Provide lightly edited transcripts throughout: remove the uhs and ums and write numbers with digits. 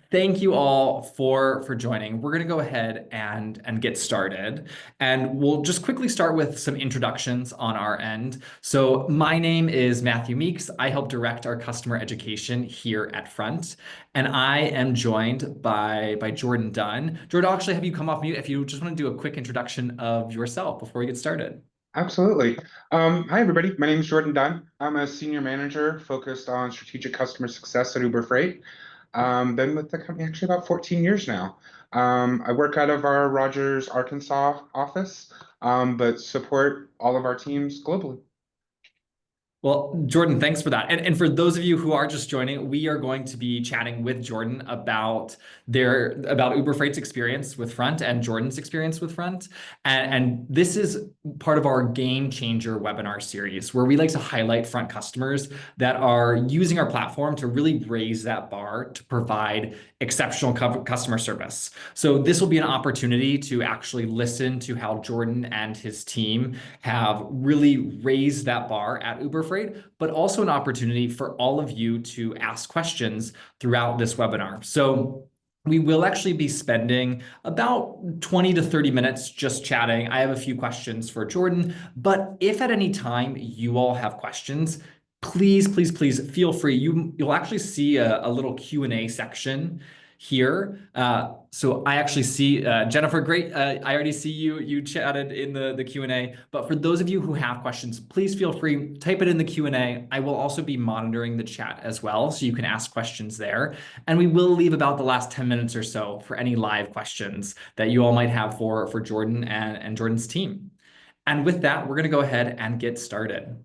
Thank you all for joining. We're going to go ahead and get started. And we'll just quickly start with some introductions on our end. So my name is Matthew Meeks. I help direct our customer education here at Front. And I am joined by Jordan Dunn. Jordan, I'll actually have you come off mute if you just want to do a quick introduction of yourself before we get started. Absolutely. Hi, everybody. My name is Jordan Dunn. I'm a senior manager focused on strategic customer success at Uber Freight. Been with the company actually about 14 years now. I work out of our Rogers, Arkansas office, but support all of our teams globally. Well, Jordan, thanks for that. And for those of you who are just joining, we are going to be chatting with Jordan about Uber Freight's experience with Front and Jordan's experience with Front. And this is part of our Game Changer webinar series, where we like to highlight Front customers that are using our platform to really raise that bar to provide exceptional customer service. So this will be an opportunity to actually listen to how Jordan and his team have really raised that bar at Uber Freight, but also an opportunity for all of you to ask questions throughout this webinar. So we will actually be spending about 20 to 30 minutes just chatting. I have a few questions for Jordan, but if at any time you all have questions, please feel free. You'll actually see a little Q&A section here. So I actually see Jennifer, great. I already see you chatted in the Q&A, but for those of you who have questions, please feel free, type it in the Q&A. I will also be monitoring the chat as well, so you can ask questions there. And we will leave about the last 10 minutes or so for any live questions that you all might have for Jordan and Jordan's team. And with that, we're going to go ahead and get started.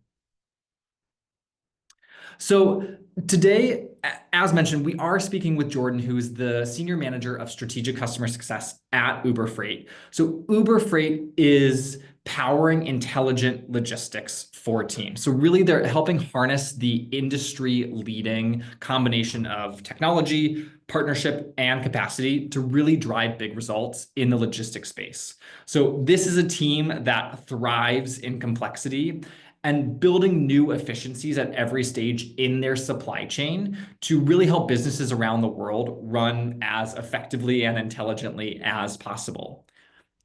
So today, as mentioned, we are speaking with Jordan, who is the Senior Manager of Strategic Customer Success at Uber Freight. So Uber Freight is powering intelligent logistics for teams. So really, they're helping harness the industry-leading combination of technology, partnership, and capacity to really drive big results in the logistics space. So this is a team that thrives in complexity and building new efficiencies at every stage in their supply chain to really help businesses around the world run as effectively and intelligently as possible.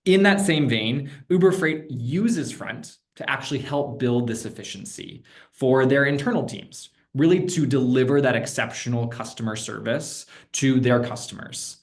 In that same vein, Uber Freight uses Front to actually help build this efficiency for their internal teams, really to deliver that exceptional customer service to their customers.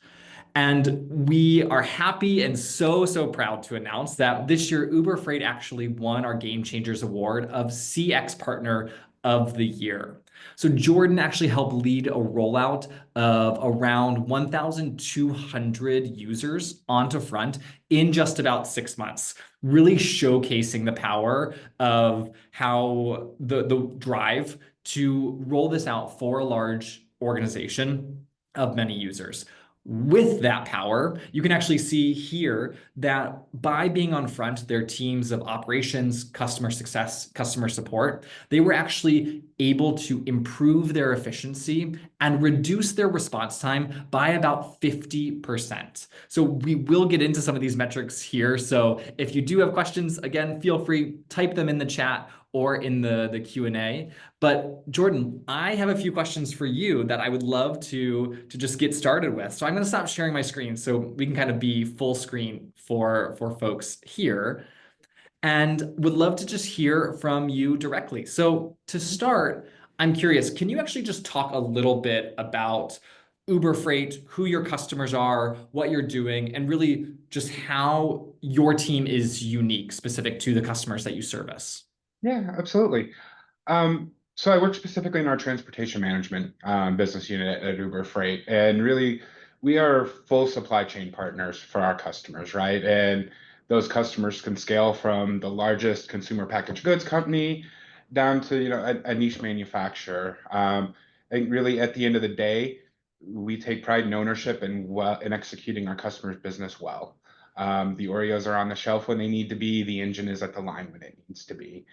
And we are happy and so proud to announce that this year, Uber Freight actually won our Game Changers Award of CX Partner of the Year. So Jordan actually helped lead a rollout of around 1,200 users onto Front in just about 6 months, really showcasing the power of how the drive to roll this out for a large organization of many users. With that power, you can actually see here that by being on Front, their teams of operations, customer success, customer support, they were actually able to improve their efficiency and reduce their response time by about 50%. So we will get into some of these metrics here. So if you do have questions, again, feel free, type them in the chat or in the Q&A. But Jordan, I have a few questions for you that I would love to just get started with. So I'm going to stop sharing my screen so we can kind of be full screen for folks here, and would love to just hear from you directly. So to start, I'm curious, can you actually just talk a little bit about Uber Freight, who your customers are, what you're doing, and really just how your team is unique, specific to the customers that you service? Yeah, absolutely. So I work specifically in our transportation management business unit at Uber Freight, and really, we are full supply chain partners for our customers, right? And those customers can scale from the largest consumer packaged goods company down to a niche manufacturer. I think really at the end of the day, we take pride in ownership and in executing our customers' business well. The Oreos are on the shelf when they need to be. The engine is at the line when it needs to be.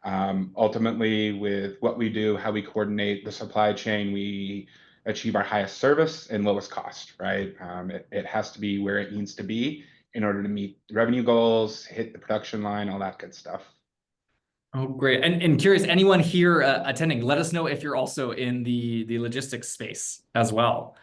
Ultimately, with what we do, how we coordinate the supply chain, we achieve our highest service and lowest cost, right? It has to be where it needs to be in order to meet revenue goals, hit the production line, all that good stuff. Oh, great. And curious, anyone here attending, let us know if you're also in the logistics space as well.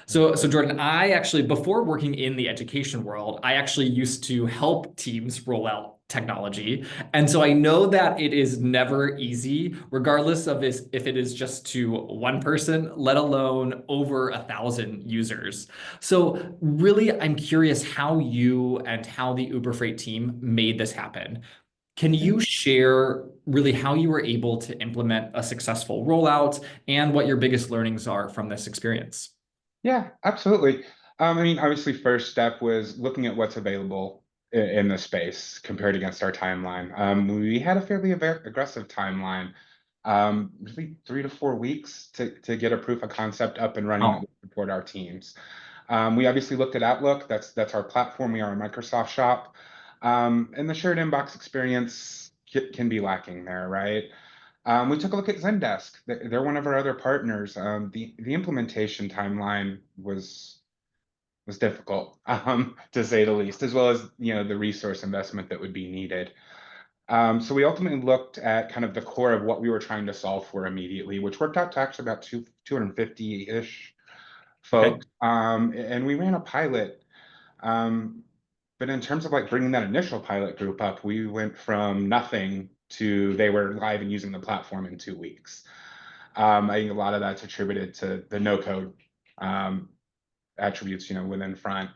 So Jordan, I actually, before working in the education world, I actually used to help teams roll out technology. And so I know that it is never easy, regardless of if it is just to one person, let alone over 1,000 users. So really, I'm curious how you and how the Uber Freight team made this happen. Can Yeah. you share really how you were able to implement a successful rollout and what your biggest learnings are from this experience? Yeah, absolutely. I mean, obviously, first step was looking at what's available in the space compared against our timeline. We had a fairly aggressive timeline, really 3 to 4 weeks to get a proof of concept up and running that Oh, would support our teams. We obviously looked at Outlook. That's our platform. We are a Microsoft shop, and the shared inbox experience can be lacking there, right? We took a look at Zendesk. They're one of our other partners. The implementation timeline was difficult, to say the least, as well as the resource investment that would be needed. So we ultimately looked at kind of the core of what we were trying to solve for immediately, which worked out to actually about 250-ish okay. folks. And we ran a pilot. Um, but in terms of like bringing that initial pilot group up, we went from nothing to they were live and using the platform in 2 weeks. I think a lot of that's attributed to the no code um, attributes, within front.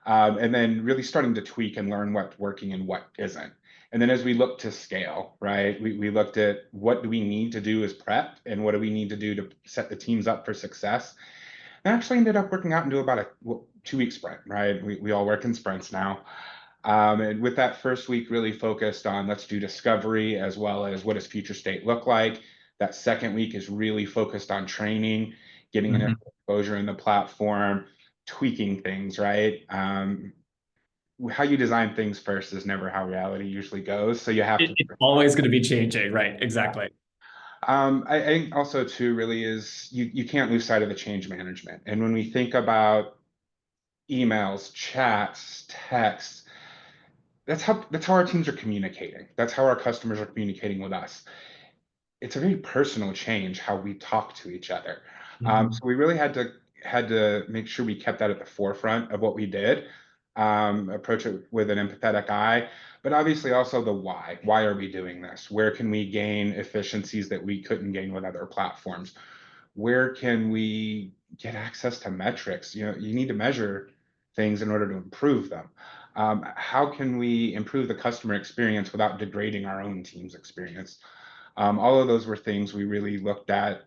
And then really starting to tweak and learn what's working and what isn't. And then as we look to scale, right, we looked at what do we need to do as prep and what do we need to do to set the teams up for success. And actually ended up working out into about a 2 week sprint, right? We all work in sprints now. And with that first week, really focused on let's do discovery as well as what does future state look like. That second week is really focused on training, getting an Mhm. exposure in the platform, tweaking things, right? How you design things first is never how reality usually goes. So you have to. It's always going to be changing, right? Exactly. I think also too really is you can't lose sight of the change management. And when we think about emails, chats, texts, that's how our teams are communicating. That's how our customers are communicating with us. It's a very personal change how we talk to each other. Mhm. So we really had to make sure we kept that at the forefront of what we did. Approach it with an empathetic eye, but obviously also the why. Why are we doing this? Where can we gain efficiencies that we couldn't gain with other platforms? Where can we get access to metrics? You need to measure things in order to improve them. How can we improve the customer experience without degrading our own team's experience? All of those were things we really looked at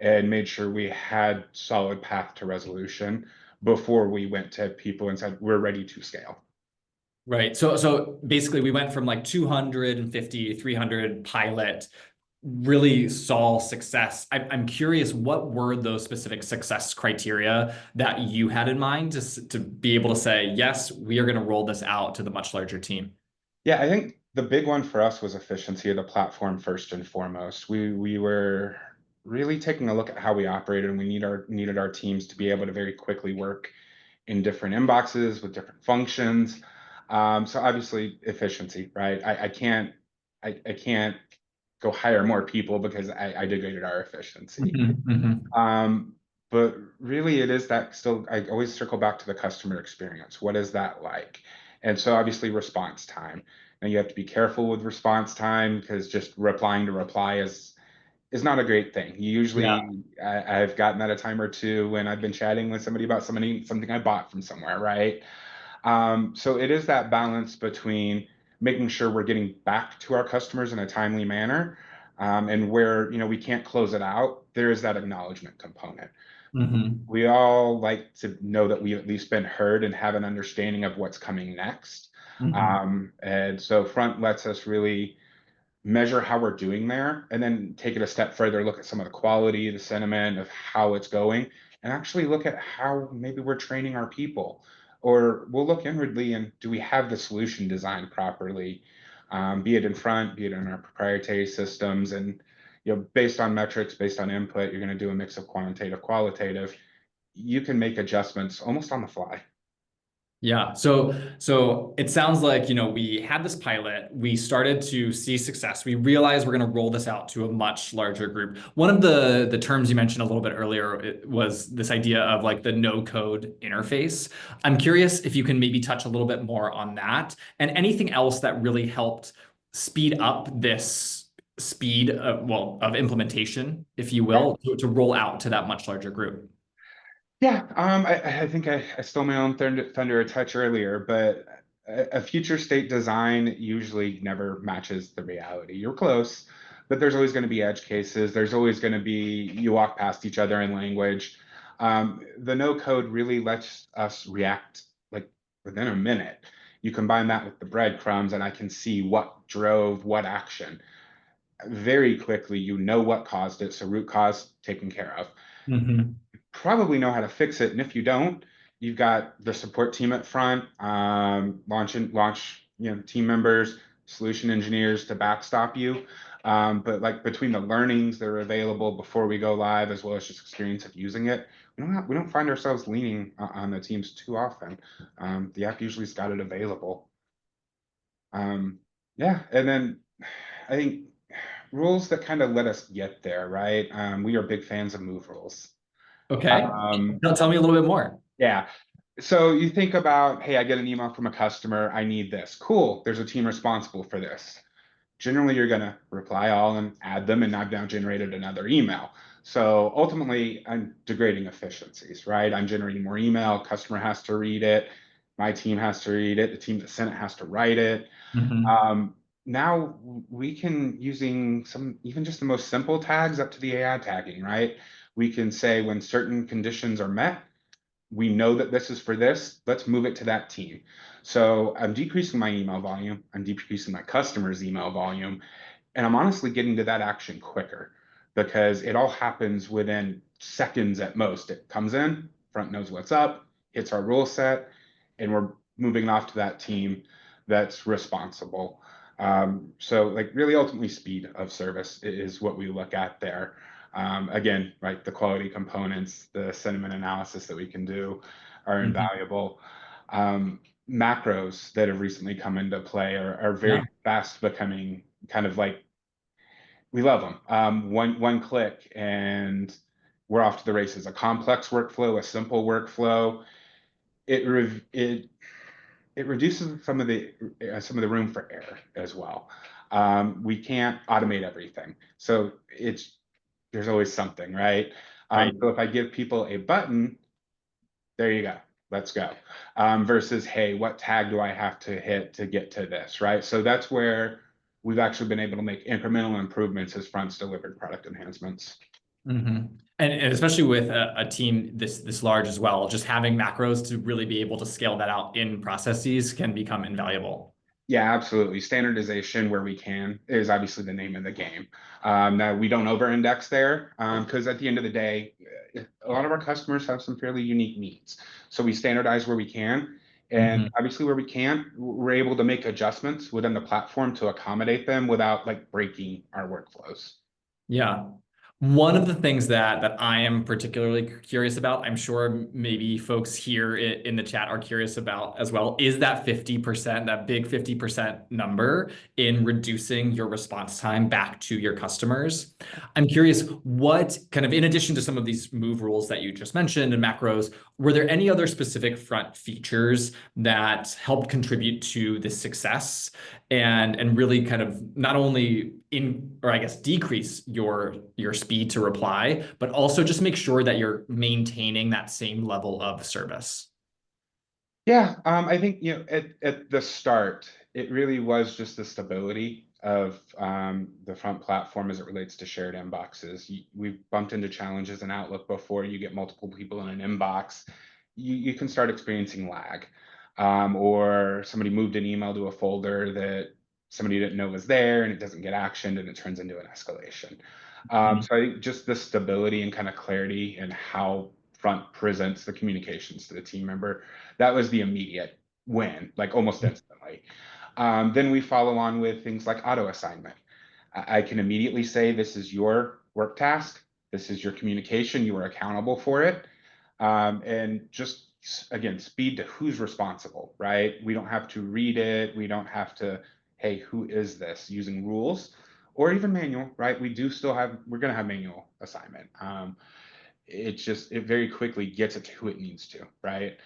and made sure we had solid path to resolution before we went to people and said, we're ready to scale. Right. So basically we went from like 250, 300 pilot, really saw success. I'm curious, what were those specific success criteria that you had in mind to be able to say, yes, we are going to roll this out to the much larger team? Yeah, I think the big one for us was efficiency of the platform first and foremost. We were really taking a look at how we operated, and we needed our teams to be able to very quickly work in different inboxes with different functions. So obviously efficiency, right? I can't go hire more people because I degraded our efficiency. Mhm, mhm. Um, but really, it is that still, I always circle back to the customer experience. What is that like? And so, obviously, response time. Now, you have to be careful with response time because just replying to reply is not a great thing. Yeah. I've gotten that a time or two when I've been chatting with somebody about something I bought from somewhere, right? So it is that balance between making sure we're getting back to our customers in a timely manner, and where we can't close it out, there is that acknowledgement component. Mhm, We all like to know that we've at least been heard and have an understanding of what's coming next. mhm. And so Front lets us really measure how we're doing there and then take it a step further, look at some of the quality, the sentiment of how it's going, and actually look at how maybe we're training our people. Or we'll look inwardly and do we have the solution designed properly, be it in front, be it in our proprietary systems. And based on metrics, based on input, you're going to do a mix of quantitative, qualitative. You can make adjustments almost on the fly. Yeah. So it sounds like, we had this pilot, we started to see success. We realized we're going to roll this out to a much larger group. One of the terms you mentioned a little bit earlier was this idea of like the no code interface. I'm curious if you can maybe touch a little bit more on that and anything else that really helped speed up this speed of implementation, if you Yeah. will, to roll out to that much larger group. Yeah, I think I stole my own thunder a touch earlier, but a future state design usually never matches the reality. You're close, but there's always going to be edge cases. There's always going to be you walk past each other in language. The no code really lets us react like within a minute. You combine that with the breadcrumbs, and I can see what drove what action. Very quickly, you know what caused it, so root cause taken care of, Mhm. probably know how to fix it. And if you don't, you've got the support team at front, launch, team members, solution engineers to backstop you. But like between the learnings that are available before we go live, as well as just experience of using it, we don't find ourselves leaning on the teams too often. The app usually's got it available. Um, yeah, and then I think rules that kind of let us get there, right? We are big fans of move rules. Okay. Um, Tell me a little bit more. yeah. So you think about, hey, I get an email from a customer, I need this. Cool, there's a team responsible for this. Generally, you're gonna reply all and add them, and I've now generated another email. So ultimately, I'm degrading efficiencies, right? I'm generating more email, customer has to read it, my team has to read it, the team that sent it has to write it. Mhm. Now we can, using some even just the most simple tags up to the AI tagging, right? We can say when certain conditions are met, we know that this is for this, let's move it to that team. So I'm decreasing my email volume, I'm decreasing my customers' email volume, and I'm honestly getting to that action quicker because it all happens within seconds at most. It comes in, front knows what's up, hits our rule set, and we're moving off to that team that's responsible. So like really ultimately speed of service is what we look at there. Again, right, the quality components, the sentiment analysis that we can do are Mhm. invaluable. Macros that have recently come into play are very Yeah. fast becoming kind of like we love them. One click and we're off to the races. A complex workflow, a simple workflow, it it reduces some of the room for error as well. We can't automate everything, so there's always something, right? Right. So if I give people a button, there you go, let's go. Versus, hey, what tag do I have to hit to get to this, right? So that's where we've actually been able to make incremental improvements as fronts delivered product enhancements. And especially with a team this large as well, just having macros to really be able to scale that out in processes can become invaluable. Yeah, absolutely. Standardization where we can is obviously the name of the game. Now we don't over-index there because at the end of the day, a lot of our customers have some fairly unique needs. So we standardize where we can, and Mhm. obviously where we can't, we're able to make adjustments within the platform to accommodate them without like breaking our workflows. Yeah. One of the things that I am particularly curious about, I'm sure maybe folks here in the chat are curious about as well, is that 50%, that big 50% number in reducing your response time back to your customers. I'm curious what kind of, in addition to some of these move rules that you just mentioned and macros, were there any other specific front features that helped contribute to this success and really kind of not only or I guess decrease your speed to reply, but also just make sure that you're maintaining that same level of service. Yeah, I think at the start, it really was just the stability of the front platform as it relates to shared inboxes. We've bumped into challenges in Outlook before. You get multiple people in an inbox, you can start experiencing lag, or somebody moved an email to a folder that somebody didn't know was there, and it doesn't get actioned, and it turns into an escalation. Mhm. So I think just the stability and kind of clarity and how front presents the communications to the team member, that was the immediate win, like almost instantly. Then we follow on with things like auto assignment. I can immediately say, this is your work task. This is your communication. You are accountable for it. And just again, speed to who's responsible, right? We don't have to read it. We don't have to, hey, who is this, using rules or even manual, right? We're going to have manual assignment. It very quickly gets it to who it needs to, right?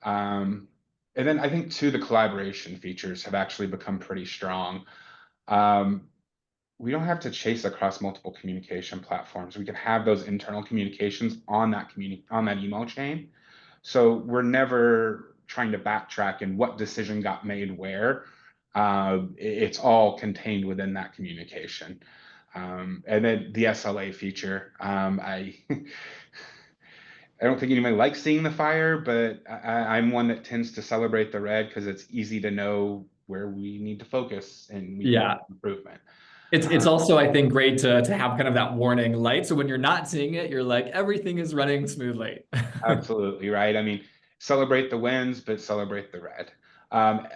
Um, and then I think too, the collaboration features have actually become pretty strong. Um, we don't have to chase across multiple communication platforms. We can have those internal communications on that email chain. So we're never trying to backtrack and what decision got made where. It's all contained within that communication. And then the SLA feature, I I don't think anybody likes seeing the fire, but I'm one that tends to celebrate the red because it's easy to know where we need to focus and we can make Yeah. improvement. It's also, I think, great to have kind of that warning light. So when you're not seeing it, you're like, everything is running smoothly. Absolutely, right? I mean, celebrate the wins, but celebrate the red. Um,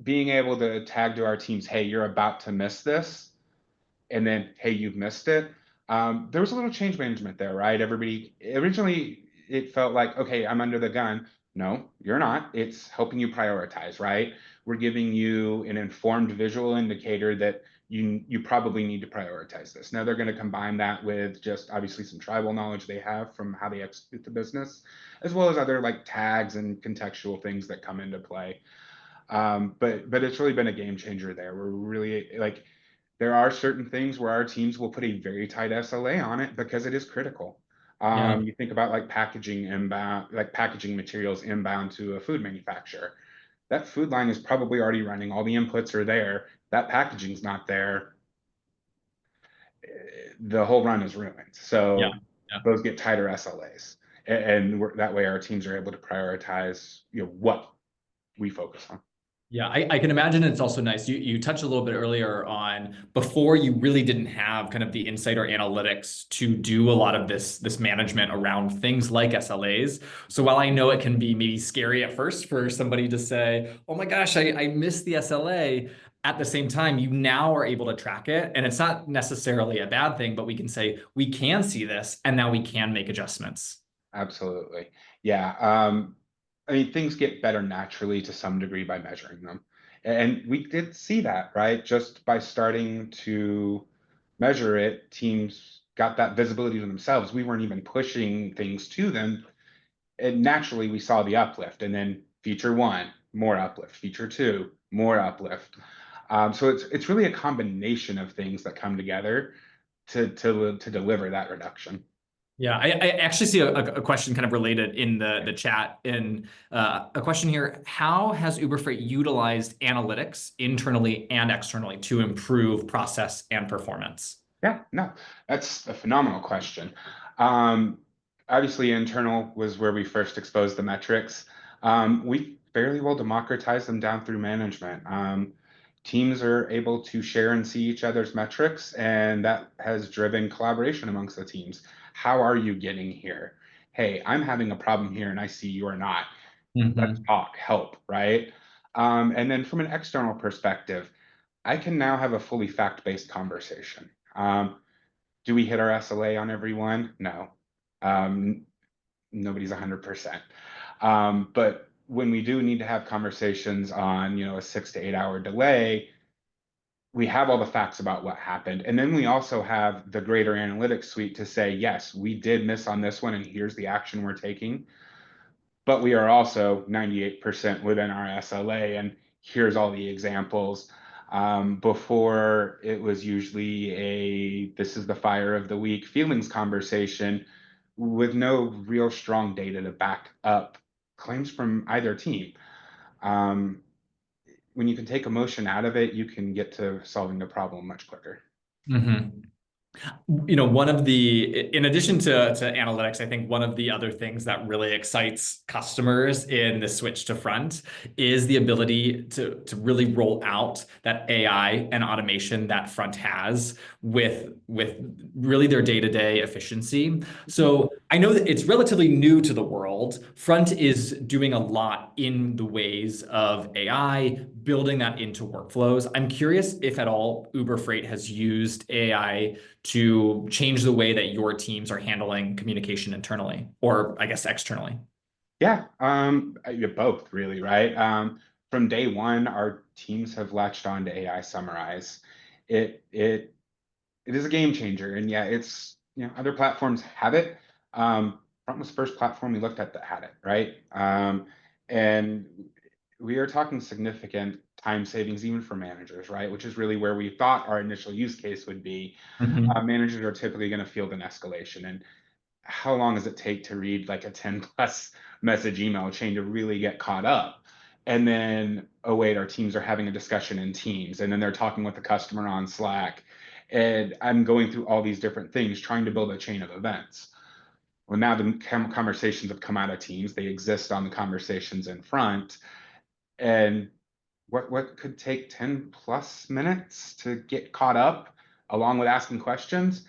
Being able to tag to our teams, hey, you're about to miss this, and then, hey, you've missed it. There was a little change management there, right? Everybody originally it felt like, okay, I'm under the gun. No, you're not. It's helping you prioritize, right? We're giving you an informed visual indicator that you probably need to prioritize this. Now they're going to combine that with just obviously some tribal knowledge they have from how they execute the business, as well as other like tags and contextual things that come into play. But it's really been a game changer there. We're really like there are certain things where our teams will put a very tight SLA on it because it is critical. Yeah. You think about like packaging inbound, like packaging materials inbound to a food manufacturer. That food line is probably already running. All the inputs are there. That packaging's not there. The whole run is ruined. Yeah. So Yeah. those get tighter SLAs, and that way our teams are able to prioritize, what we focus on. Yeah, I can imagine it's also nice. You touched a little bit earlier on before you really didn't have kind of the insight or analytics to do a lot of this management around things like SLAs. So while I know it can be maybe scary at first for somebody to say, oh my gosh, I missed the SLA. At the same time, you now are able to track it. And it's not necessarily a bad thing, but we can say we can see this and now we can make adjustments. Absolutely. Yeah. I mean, things get better naturally to some degree by measuring them. And we did see that, right? Just by starting to measure it, teams got that visibility to themselves. We weren't even pushing things to them. And naturally, we saw the uplift. And then feature one, more uplift. Feature two, more uplift. So it's really a combination of things that come together to deliver that reduction. Yeah, I actually see a question kind of related in the chat. And a question here: how has Uber Freight utilized analytics internally and externally to improve process and performance? Yeah, no, that's a phenomenal question. Um, Obviously, internal was where we first exposed the metrics. We fairly well democratized them down through management. Teams are able to share and see each other's metrics, and that has driven collaboration amongst the teams. How are you getting here? Hey, I'm having a problem here, and I see you are not. Let's Hmm. talk, help, right? And then from an external perspective, I can now have a fully fact-based conversation. Do we hit our SLA on everyone? No. Um, Nobody's 100%. But when we do need to have conversations on, a 6 to 8 hour delay, we have all the facts about what happened. And then we also have the greater analytics suite to say, yes, we did miss on this one, and here's the action we're taking. But we are also 98% within our SLA, and here's all the examples. Before it was usually this is the fire of the week feelings conversation with no real strong data to back up claims from either team. Um, when you can take emotion out of it, you can get to solving the problem much quicker. Hmm. One of in addition to analytics, I think one of the other things that really excites customers in the switch to front is the ability to really roll out that AI and automation that front has with really their day-to-day efficiency. So I know that it's relatively new to the world. Front is doing a lot in the ways of AI, building that into workflows. I'm curious if at all Uber Freight has used AI to change the way that your teams are handling communication internally, or I guess externally? Yeah, both really, right? From day one, our teams have latched on to AI Summarize. It it it is a game changer, and yeah, it's other platforms have it. Front was the first platform we looked at that had it, right? And we are talking significant time savings even for managers, right? Which is really where we thought our initial use case would be. Mhm. Managers are typically going to field an escalation, and how long does it take to read like a 10 plus message email chain to really get caught up? And then, oh wait, our teams are having a discussion in Teams, and then they're talking with the customer on Slack. And I'm going through all these different things, trying to build a chain of events. Well, now the conversations have come out of Teams, they exist on the conversations in front. And what could take 10 plus minutes to get caught up along with asking questions,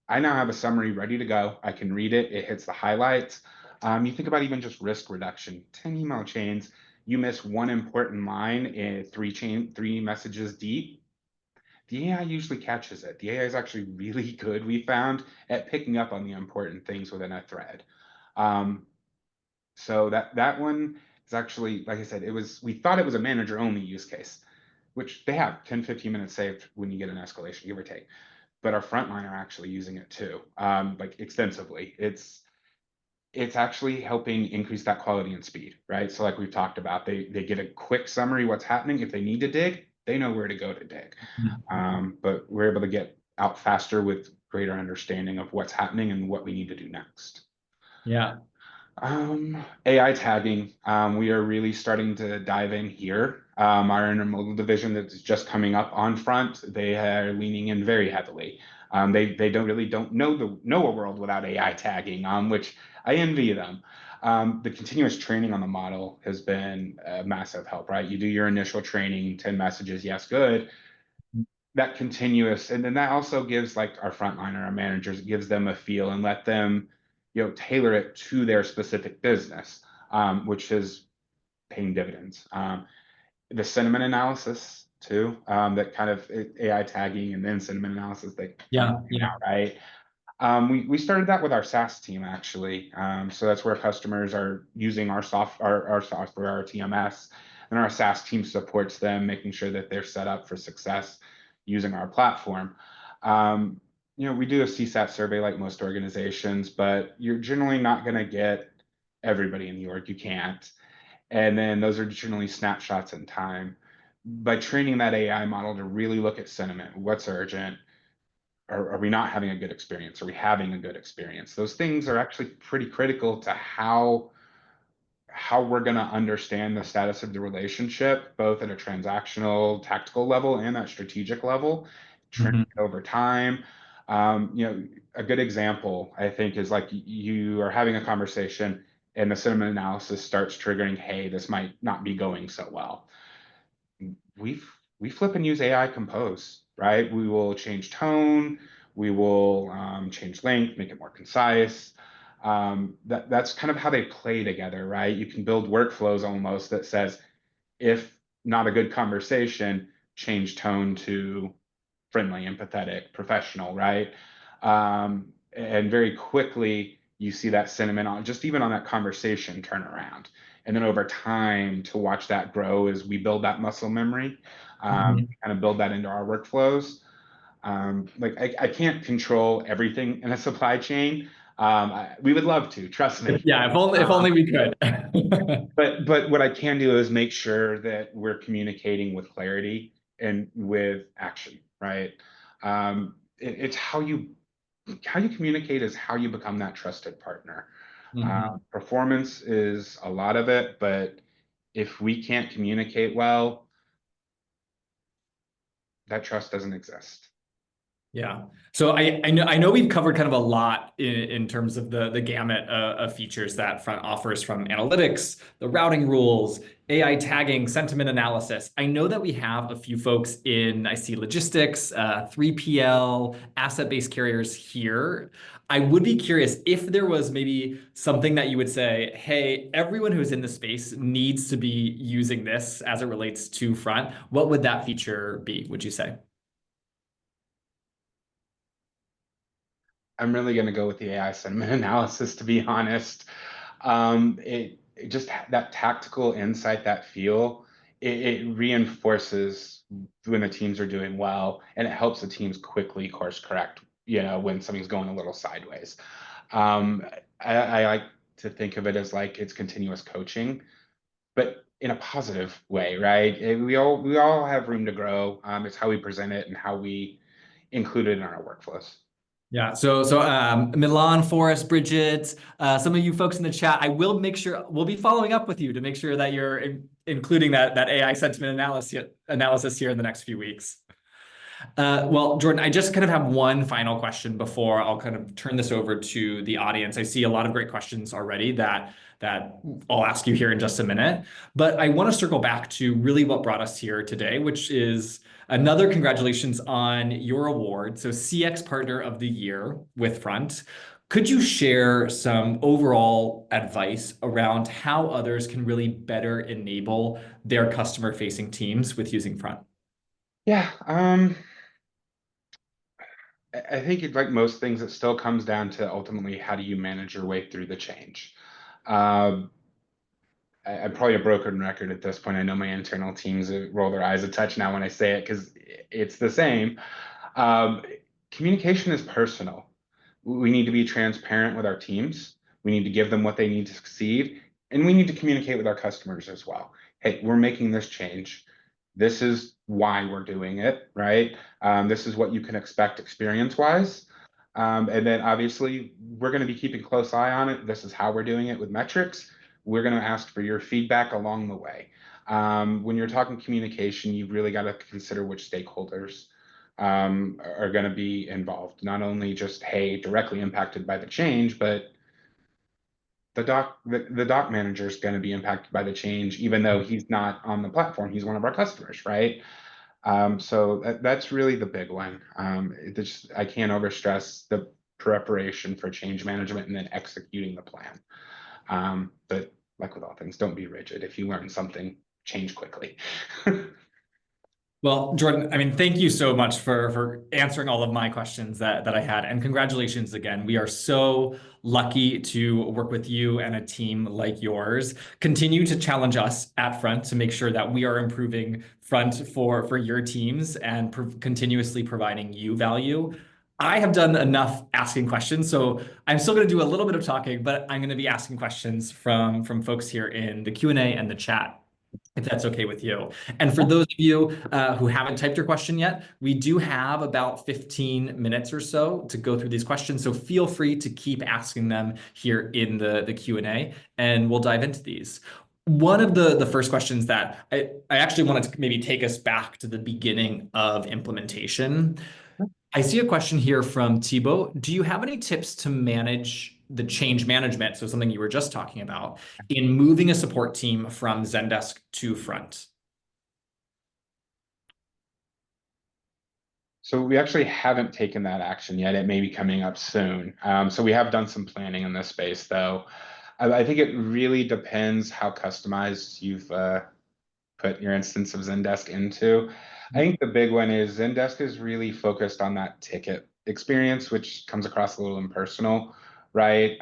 I now have a summary ready to go. I can read it. It hits the highlights. You think about even just risk reduction, 10 email chains, you miss one important line in three messages deep. The AI usually catches it. The AI is actually really good, we found, at picking up on the important things within a thread. Um, so that one is actually, like I said, we thought it was a manager only use case, which they have 10, 15 minutes saved when you get an escalation, give or take, but our frontline are actually using it too, like extensively. It's actually helping increase that quality and speed, right? So like we've talked about, they get a quick summary what's happening. If they need to dig, they know where to go to dig. But we're able to get out faster with greater understanding of what's happening and what we need to do next. Yeah. AI tagging, we are really starting to dive in here. Our intermodal division that's just coming up on front, they are leaning in very heavily. They don't know a world without AI tagging, which I envy them. The continuous training on the model has been a massive help, right? You do your initial training, 10 messages, yes, good. That continuous, and then that also gives like our frontliner, our managers, it gives them a feel and let them, tailor it to their specific business, which is paying dividends. The sentiment analysis too, that kind of AI tagging and then sentiment analysis, they come Yeah. Yeah. out, right? We started that with our SaaS team actually. So that's where customers are using our software, our TMS, and our SaaS team supports them, making sure that they're set up for success using our platform. We do a CSAT survey like most organizations, but you're generally not going to get everybody in the org. You can't. And then those are generally snapshots in time. By training that AI model to really look at sentiment, what's urgent, are we not having a good experience? Are we having a good experience? Those things are actually pretty critical to how we're going to understand the status of the relationship, both at a transactional, tactical level and that strategic level, trend Mhm. over time. A good example, I think, is like you are having a conversation and the sentiment analysis starts triggering, hey, this might not be going so well. We flip and use AI Compose, right? We will change tone, we will change length, make it more concise. That's kind of how they play together, right? You can build workflows almost that says, if not a good conversation, change tone to friendly, empathetic, professional, right? And very quickly you see that sentiment on just even on that conversation turn around. And then over time to watch that grow as we build that muscle memory, Mhm. kind of build that into our workflows. Like I can't control everything in a supply chain. We would love to, trust me. Yeah. If only we could. But what I can do is make sure that we're communicating with clarity and with action, right? It's how you communicate is how you become that trusted partner. Mhm. Performance is a lot of it, but if we can't communicate well, that trust doesn't exist. Yeah. So I know we've covered kind of a lot in terms of the gamut of features that Front offers, from analytics, the routing rules, AI tagging, sentiment analysis. I know that we have a few folks in, I see logistics, 3PL, asset-based carriers here. I would be curious if there was maybe something that you would say, hey, everyone who's in the space needs to be using this as it relates to Front. What would that feature be, would you say? I'm really going to go with the AI sentiment analysis, to be honest. just that tactical insight, that feel, it reinforces when the teams are doing well, and it helps the teams quickly course correct, when something's going a little sideways. Um, I like to think of it as like it's continuous coaching, but in a positive way, right? We all have room to grow. It's how we present it and how we include it in our workflows. Yeah, so Milan, Forrest, Bridget, some of you folks in the chat, I will make sure we'll be following up with you to make sure that you're including that AI sentiment analysis here in the next few weeks. Well, Jordan, I just kind of have one final question before I'll kind of turn this over to the audience. I see a lot of great questions already that I'll ask you here in just a minute. But I want to circle back to really what brought us here today, which is another congratulations on your award. So CX Partner of the Year with Front. Could you share some overall advice around how others can really better enable their customer-facing teams with using Front? Yeah, I think like most things, it still comes down to ultimately how do you manage your way through the change. Um, I'm probably a broken record at this point. I know my internal teams roll their eyes a touch now when I say it because it's the same. Um, Communication is personal. We need to be transparent with our teams. We need to give them what they need to succeed, and we need to communicate with our customers as well. Hey, we're making this change. This is why we're doing it, right? This is what you can expect experience-wise. And then obviously, we're going to be keeping close eye on it. This is how we're doing it with metrics. We're going to ask for your feedback along the way. When you're talking communication, you've really got to consider which stakeholders are going to be involved. Not only just, hey, directly impacted by the change, but the doc manager is going to be impacted by the change, even though he's not on the platform. He's one of our customers, right? So that's really the big one. I can't overstress the preparation for change management and then executing the plan. But like with all things, don't be rigid. If you learn something, change quickly. Well, Jordan, I mean, thank you so much for answering all of my questions that I had. And congratulations again. We are so lucky to work with you and a team like yours. Continue to challenge us at Front to make sure that we are improving Front for your teams and continuously providing you value. I have done enough asking questions, so I'm still going to do a little bit of talking, but I'm going to be asking questions from folks here in the Q&A and the chat, if that's okay with you. And for those of you who haven't typed your question yet, we do have about 15 minutes or so to go through these questions. So feel free to keep asking them here in the Q&A, and we'll dive into these. One of the first questions that I actually wanted to maybe take us back to the beginning of implementation. I see a question here from Thibaut. Do you have any tips to manage the change management, so something you were just talking about, in moving a support team from Zendesk to Front? So we actually haven't taken that action yet. It may be coming up soon. So we have done some planning in this space, though. I think it really depends how customized you've put your instance of Zendesk into. I think the big one is Zendesk is really focused on that ticket experience, which comes across a little impersonal, right?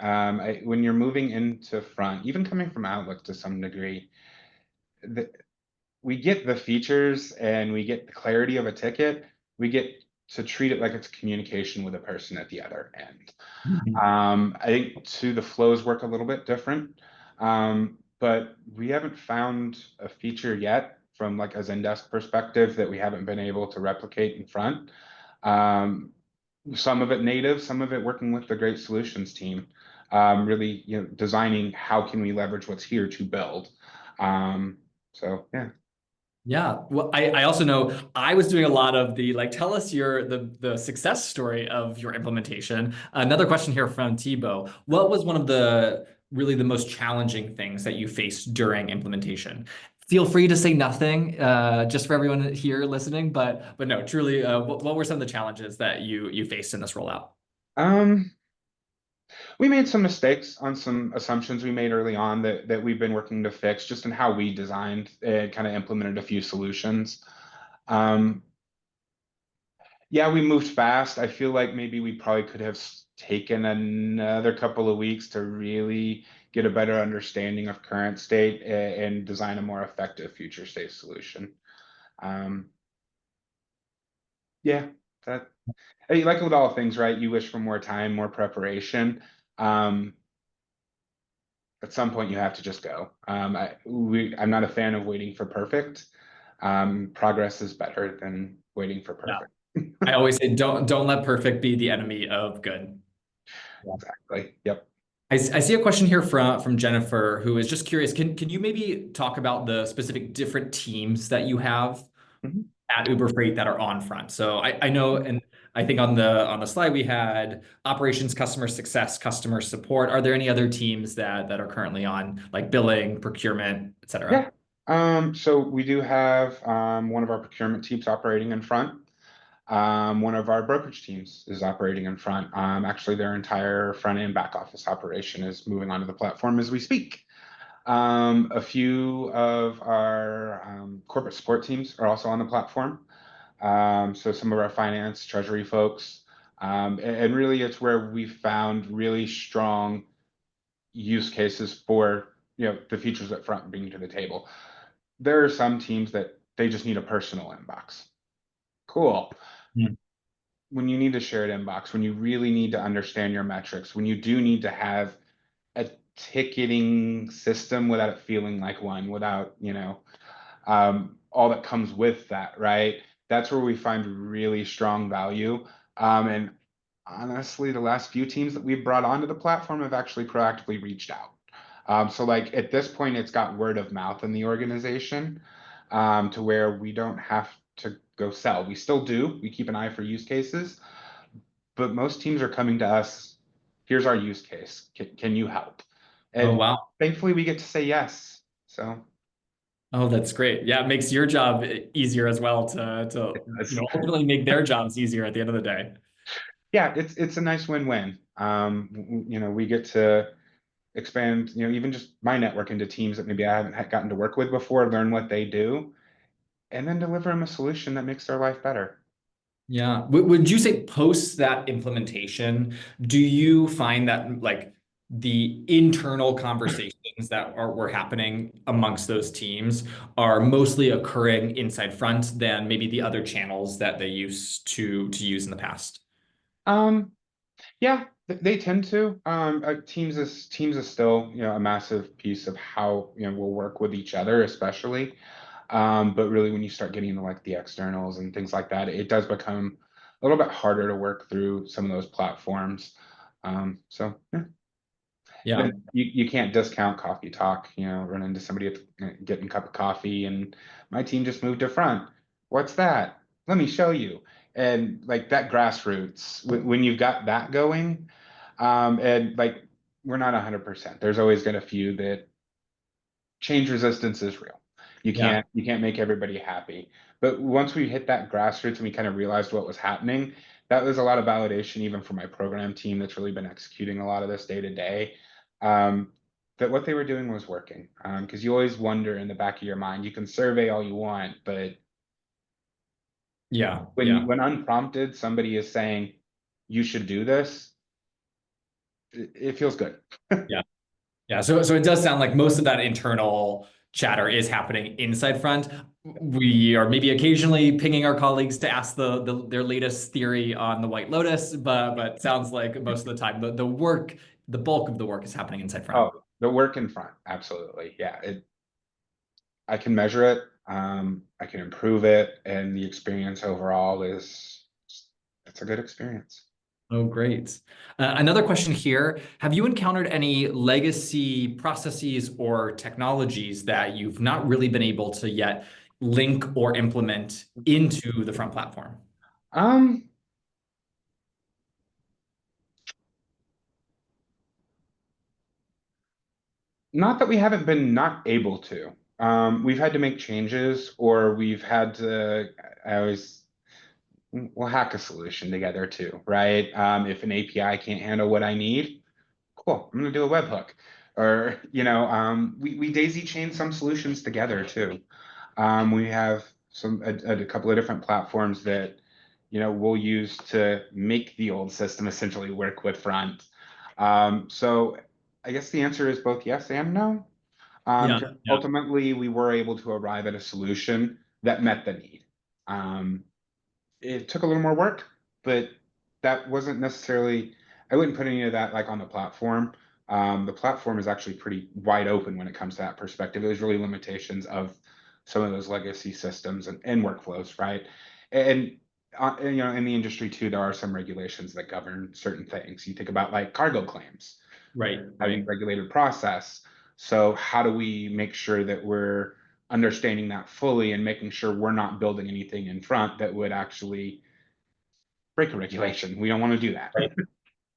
When you're moving into Front, even coming from Outlook to some degree, the, we get the features and we get the clarity of a ticket. We get to treat it like it's communication with a person at the other end. Mhm. I think too, the flows work a little bit different. But we haven't found a feature yet from like a Zendesk perspective that we haven't been able to replicate in Front. Um, some of it native, some of it working with the great solutions team. Really, designing how can we leverage what's here to build. So yeah. Yeah. Well, I also know I was doing a lot of the like, tell us the success story of your implementation. Another question here from Thibaut. What was one of the really the most challenging things that you faced during implementation? Feel free to say nothing, just for everyone here listening, but no, truly, what were some of the challenges that you faced in this rollout? Um, we made some mistakes on some assumptions we made early on that we've been working to fix just in how we designed and kind of implemented a few solutions. Um, yeah, we moved fast. I feel like maybe we probably could have taken another couple of weeks to really get a better understanding of current state, and design a more effective future state solution. Um, yeah, that hey, like with all things, right? You wish for more time, more preparation. Um, at some point, you have to just go. I'm not a fan of waiting for perfect. Progress is better than waiting for Yeah. perfect. I always say don't let perfect be the enemy of good. Yeah. Exactly. Yep. I see a question here from Jennifer, who is just curious. Can you maybe talk about the specific different teams that you have Mhm. at Uber Freight that are on front? So I know, and I think on the slide we had operations, customer success, customer support. Are there any other teams that are currently on, like billing, procurement, et cetera? Yeah. So we do have one of our procurement teams operating in front. One of our brokerage teams is operating in front. Actually, their entire front and back office operation is moving onto the platform as we speak. A few of our corporate support teams are also on the platform. So some of our finance, treasury folks, and really it's where we found really strong use cases for the features that front bring to the table. There are some teams that they just need a personal inbox. Cool. Hmm. When you need a shared inbox, when you really need to understand your metrics, when you do need to have a ticketing system without it feeling like one, without, all that comes with that, right? That's where we find really strong value. And honestly, the last few teams that we've brought onto the platform have actually proactively reached out. So like at this point, it's got word of mouth in the organization, to where we don't have to go sell. We still do. We keep an eye for use cases, but most teams are coming to us. Here's our use case. Can you help? Oh, And wow. thankfully, we get to say yes. So Oh, that's great. Yeah, it makes your job easier as well to ultimately make their jobs easier at the end of the day. yeah, it's a nice win-win. We get to expand, even just my network into teams that maybe I haven't gotten to work with before, learn what they do, and then deliver them a solution that makes their life better. Yeah. Would you say post that implementation, do you find that like the internal conversations that were happening amongst those teams are mostly occurring inside front than maybe the other channels that they used to use in the past? Um, yeah, they tend to. Teams is still, a massive piece of how, we'll work with each other, especially. But really, when you start getting into like the externals and things like that, it does become a little bit harder to work through some of those platforms. So yeah. Yeah. Then you can't discount coffee talk, run into somebody getting a cup of coffee and my team just moved to front. What's that? Let me show you. And like that grassroots, when you've got that going, and like we're not 100%. There's always got a few that change resistance is real. You Yeah. can't you can't make everybody happy. But once we hit that grassroots and we kind of realized what was happening, that was a lot of validation even for my program team that's really been executing a lot of this day to day. That what they were doing was working. Because you always wonder in the back of your mind, you can survey all you want, but Yeah. when Yeah. when unprompted, somebody is saying you should do this, it feels good. Yeah. Yeah, so it does sound like most of that internal chatter is happening inside front. We are maybe occasionally pinging our colleagues to ask their latest theory on the White Lotus, but sounds like most of the time the work, the bulk of the work is happening inside front. Oh, the work in front, absolutely. Yeah, I can measure it, I can improve it, and the experience overall is it's a good experience. Oh, great. Another question here. Have you encountered any legacy processes or technologies that you've not really been able to yet link or implement into the front platform? Um, Not that we haven't been not able to. We've had to make changes, or we've had to. I always we'll hack a solution together too, right? If an API can't handle what I need, cool. I'm gonna do a webhook, or we daisy chain some solutions together too. We have a couple of different platforms that we'll use to make the old system essentially work with front. So I guess the answer is both yes and no. Yeah, 'Cause yeah. ultimately we were able to arrive at a solution that met the need. Um, it took a little more work, but that wasn't necessarily, I wouldn't put any of that like on the platform. The platform is actually pretty wide open when it comes to that perspective. It was really limitations of some of those legacy systems and workflows, right? And, and, you know, in the industry too, there are some regulations that govern certain things. You think about like cargo claims, Right, having right. regulated process. So how do we make sure that we're understanding that fully and making sure we're not building anything in front that would actually break a regulation? We don't want to do that. Right.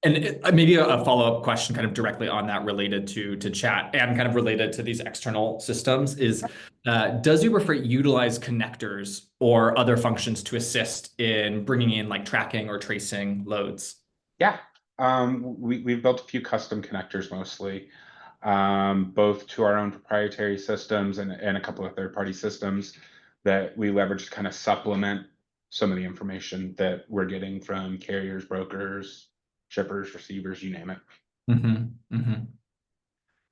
And maybe a follow-up question kind of directly on that related to chat and kind of related to these external systems is, does Uber Freight utilize connectors or other functions to assist in bringing in like tracking or tracing loads? Yeah. We've built a few custom connectors mostly, both to our own proprietary systems and a couple of third-party systems that we leverage to kind of supplement some of the information that we're getting from carriers, brokers, shippers, receivers, you name it.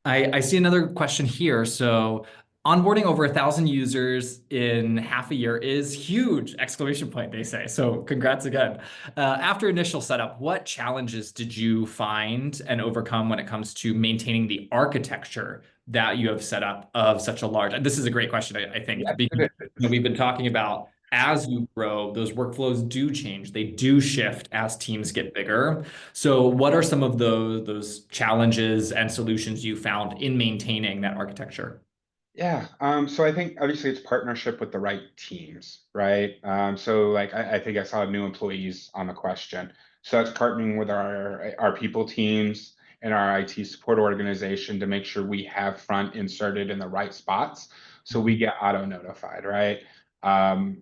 I see another question here. So onboarding over 1,000 users in half a year is huge! Exclamation point, they say. So congrats again. After initial setup, what challenges did you find and overcome when it comes to maintaining the architecture that you have set up of such a large? And this is a great question, I think, Yes, because it is. we've been talking about as you grow, those workflows do change. They do shift as teams get bigger. So what are some of those challenges and solutions you found in maintaining that architecture? Yeah. So I think obviously it's partnership with the right teams, right? So like I think I saw new employees on the question. So that's partnering with our people teams and our IT support organization to make sure we have front inserted in the right spots. So we get auto notified, right? Um,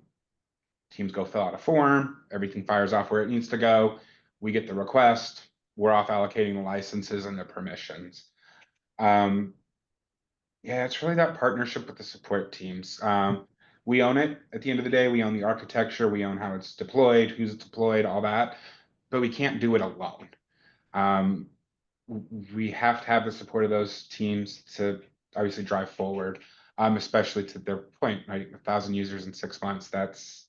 Teams go fill out a form, everything fires off where it needs to go. We get the request, we're off allocating the licenses and the permissions. Um, yeah, it's really that partnership with the support teams. We own it at the end of the day. We own the architecture, we own how it's deployed, who's deployed, all that, but we can't do it alone. Um, we have to have the support of those teams to obviously drive forward, especially to their point, right? 1,000 users in 6 months. That's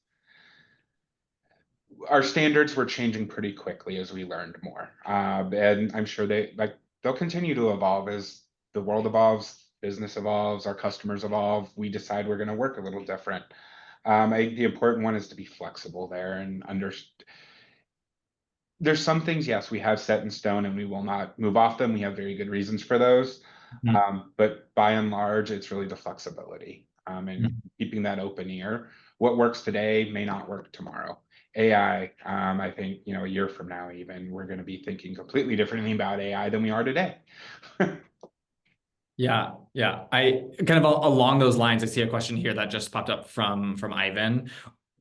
our standards were changing pretty quickly as we learned more. And I'm sure they'll continue to evolve as the world evolves, business evolves, our customers evolve. We decide we're going to work a little different. The important one is to be flexible there and there's some things, yes, we have set in stone and we will not move off them. We have very good reasons for those. Mhm. But by and large, it's really the flexibility and keeping that open ear. What works today may not work tomorrow. AI, I think, you know, a year from now, even we're going to be thinking completely differently about AI than we are today. Yeah, yeah. I kind of along those lines, I see a question here that just popped up from Ivan.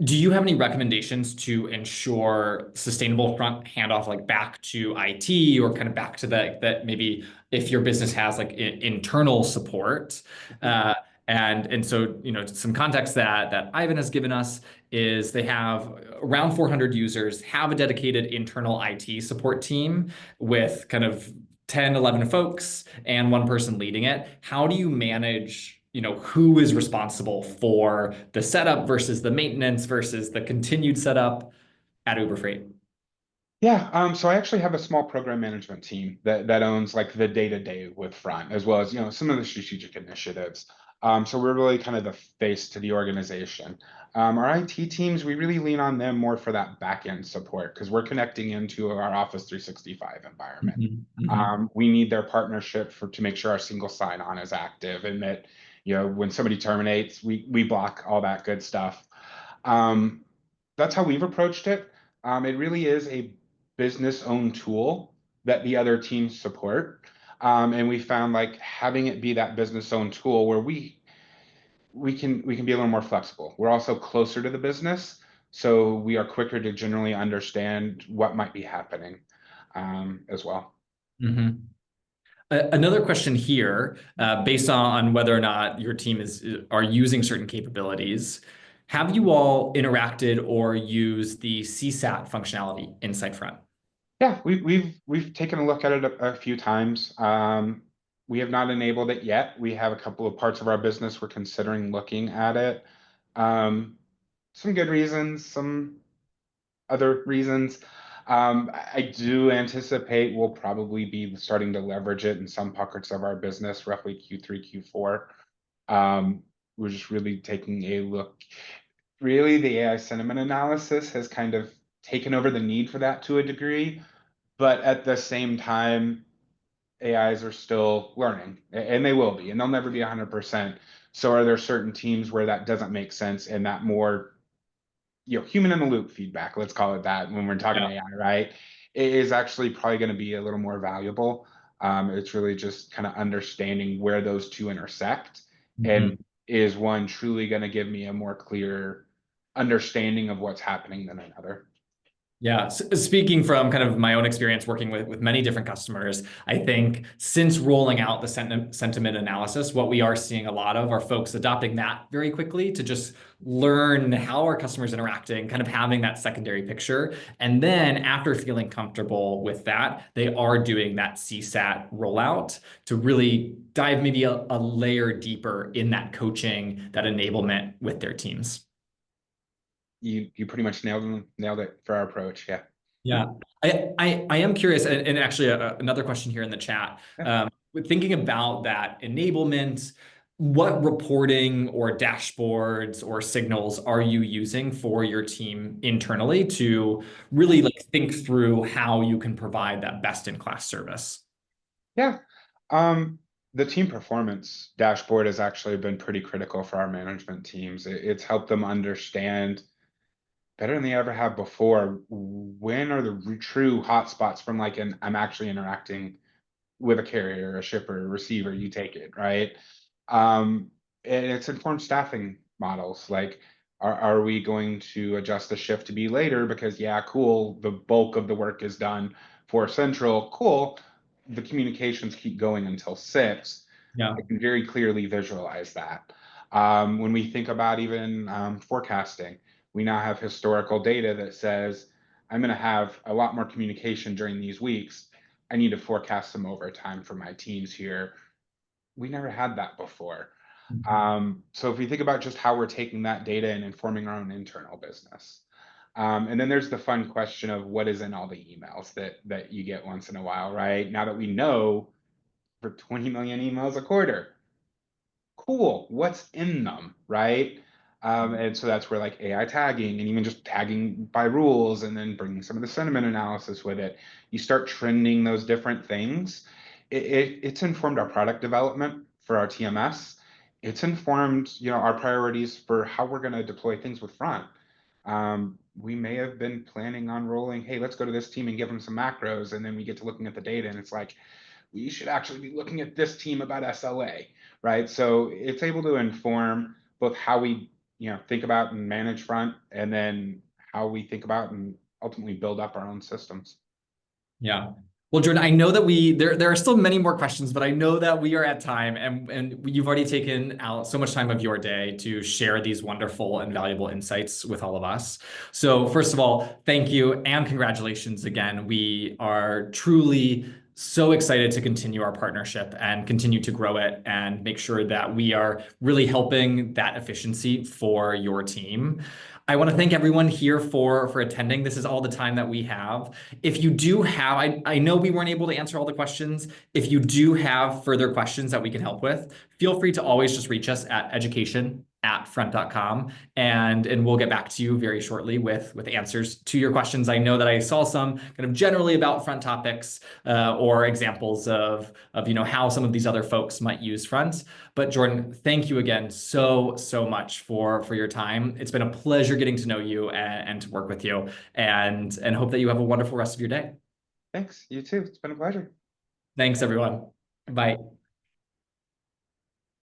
Do you have any recommendations to ensure sustainable front handoff, like back to IT or kind of back to that maybe if your business has like internal support, and so some context that Ivan has given us is they have around 400 users, have a dedicated internal IT support team with kind of 10, 11 folks and one person leading it. How do you manage, who is responsible for the setup versus the maintenance versus the continued setup at Uber Freight? Yeah, so I actually have a small program management team that owns like the day-to-day with Front, as well as, you know, some of the strategic initiatives. So we're really kind of the face to the organization. Our IT teams, we really lean on them more for that back-end support because we're connecting into our Office 365 environment. Mhm, mhm. We need their partnership to make sure our single sign-on is active and that, you know, when somebody terminates, we block all that good stuff. Um, that's how we've approached it. It really is a business-owned tool that the other teams support. And we found like having it be that business-owned tool where we can be a little more flexible. We're also closer to the business, so we are quicker to generally understand what might be happening as well. Mhm. Another question here, based on whether or not your team are using certain capabilities. Have you all interacted or used the CSAT functionality inside Front? Yeah, we've taken a look at it a few times. We have not enabled it yet. We have a couple of parts of our business we're considering looking at it. Um, some good reasons, some other reasons. I do anticipate we'll probably be starting to leverage it in some pockets of our business, roughly Q3, Q4. We're just really taking a look. Really, the AI sentiment analysis has kind of taken over the need for that to a degree, but at the same time, AIs are still learning, and they will be, and they'll never be 100%. So are there certain teams where that doesn't make sense and that more, human in the loop feedback, let's call it that, when we're talking Yeah. AI, right? It is actually probably going to be a little more valuable. It's really just kind of understanding where those two intersect, Mhm. and is one truly going to give me a more clear understanding of what's happening than another. Yeah, speaking from kind of my own experience working with many different customers, I think since rolling out the sentiment analysis, what we are seeing a lot of are folks adopting that very quickly to just learn how our customers interacting, kind of having that secondary picture. And then after feeling comfortable with that, they are doing that CSAT rollout to really dive maybe a layer deeper in that coaching, that enablement with their teams. You pretty much nailed it for our approach. Yeah. Yeah, I am curious, and actually another question here in the chat. Yeah. With thinking about that enablement, what reporting or dashboards or signals are you using for your team internally to really like think through how you can provide that best-in-class service? Yeah. Um, the team performance dashboard has actually been pretty critical for our management teams. It's helped them understand better than they ever have before when are the true hotspots from like an I'm actually interacting with a carrier, a shipper, a receiver, you take it, right? Um, and it's informed staffing models. Like, are we going to adjust the shift to be later? Because yeah, cool, the bulk of the work is done for Central. Cool. The communications keep going until 6. Yeah. I can very clearly visualize that. When we think about even forecasting, we now have historical data that says, I'm going to have a lot more communication during these weeks. I need to forecast some overtime for my teams here. We never had that before. Mhm. So if we think about just how we're taking that data and informing our own internal business. And then there's the fun question of what is in all the emails that you get once in a while, right? Now that we know for 20 million emails a quarter, cool, what's in them, right? And so that's where like AI tagging and even just tagging by rules and then bringing some of the sentiment analysis with it, you start trending those different things. It's informed our product development for our TMS. It's informed, our priorities for how we're going to deploy things with front. We may have been planning on rolling, hey, let's go to this team and give them some macros, and then we get to looking at the data and it's like, we should actually be looking at this team about SLA, right? So it's able to inform both how we, think about and manage front, and then how we think about and ultimately build up our own systems. Yeah. Well, Jordan, I know that there are still many more questions, but I know that we are at time, and you've already taken out so much time of your day to share these wonderful and valuable insights with all of us. So first of all, thank you and congratulations again. We are truly so excited to continue our partnership and continue to grow it and make sure that we are really helping that efficiency for your team. I want to thank everyone here for attending. This is all the time that we have. If you do have, I know we weren't able to answer all the questions. If you do have further questions that we can help with, feel free to always just reach us at education@front.com, and we'll get back to you very shortly with answers to your questions. I know that I saw some kind of generally about front topics or examples of how some of these other folks might use front. But Jordan, thank you again so much for your time. It's been a pleasure getting to know you and to work with you, and hope that you have a wonderful rest of your day. Thanks. You too. It's been a pleasure. Thanks, everyone. Bye.